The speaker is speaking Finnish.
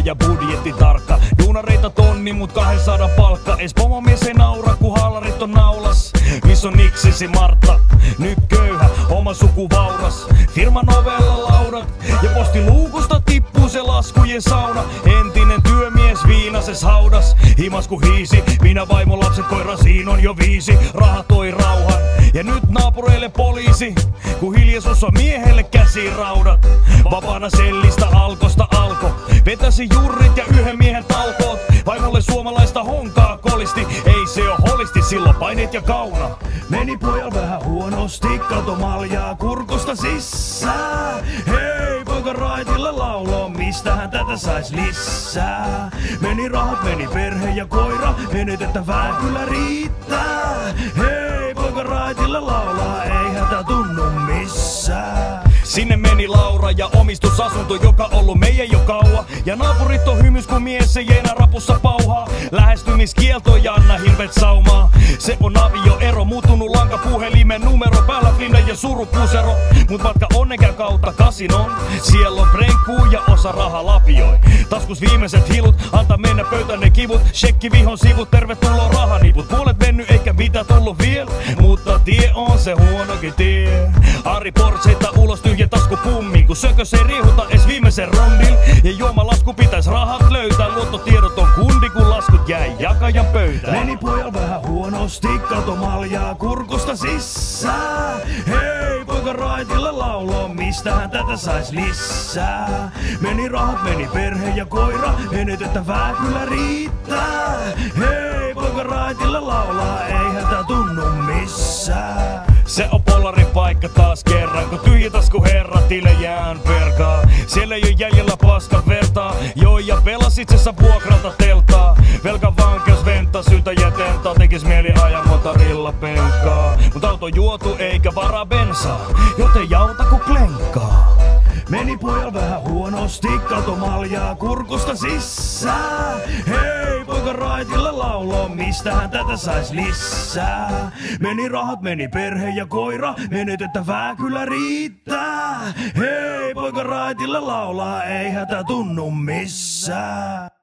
ja budjetti tarkka. Duunareita tonni, mut 200 palkka. Ees pomomies ei naura, ku haalarit on naulas. Miss on niksisi Martta, nyt köyhä, oma suku vauras. Firman ovella laudat ja postiluukusta tippuu se laskujen sauna. Entinen työmies viinases haudas, himas ku hiisi. Minä vaimo lapset koira, siinä on jo 5. Raha toi rauhan ja nyt naapureille poliisi, ku hiljaisuus on miehelle käsiraudat. Vapaana sellistä alkosta alko, vetäsi jurrit ja yhden miehen talkoot. Vaimolle suomalaista honkaa kolisti, ei se oo holisti, silloin paineet ja kauna. Meni pojal vähän huonosti, kato maljaa kurkusta sisään. Hei, poika raitilla lauloo, mistähän tätä sais lisää. Meni rahat, meni perhe ja koira, menetettävää kyllä riittää. Hei, poika raitilla laulaa, ei hätä tunnu missään. Sinne meni Laura ja omistusasunto, joka ollut meidän jo kauan. Ja naapurit on hymys, kun mies ei enää rapussa pauhaa. Lähestymiskielto ja anna hirvet saumaa. Se on avioero, muuttunut lankapuhelimen numero. Päällä flinda ja surupusero. Mut matka onnekään kautta kasinon. Siellä on prenkkuu ja osa raha lapioi. Taskus viimeiset hilut, anta mennä pöytään ne kivut. Shekki vihon sivut, tervetuloa rahaniput. Puolet mennyt eikä mitä tullut vielä, mutta tie on se huonokin tie. Ari Portseita ulos tyhjä tasku pummiin, kun sökös ei riihuta ees viimeisen rundin. Ja juomalasku pitäis rahat löytää, luottotiedot on kundi kun laskut jäi jakajan pöytään. Meni pojal vähän huonosti, kato maljaa kurkusta sisään. Hei, poika raitilla lauloo, mistähän tätä sais lisää. Meni rahat, meni perhe ja koira, menetettävää kyllä riittää. Hei, poika raitilla laulaa, ei hätä tunnu missään. Se on Polarin paikka taas kerran, kun tyhjä tasku herra tile jään perkaa. Siellä ei oo jäljellä paskan vertaa, joo ja pelas itsensä vuokralta teltaa. Velka vankeus venta, syltä jätentaa, tekis mieli ajaa motorilla penkkaa. Mut auto juotu eikä varaa bensaa, joten jauta ku klenkkaa. Meni pojal vähän huonosti, kato maljaa kurkusta sisään. Hei, poika raitilla lauloo, mistähän tätä sais lisää. Meni rahat, meni perhe ja koira, menetettävää kyllä riittää. Hei, poika raitilla laulaa, ei hätä tunnu missään.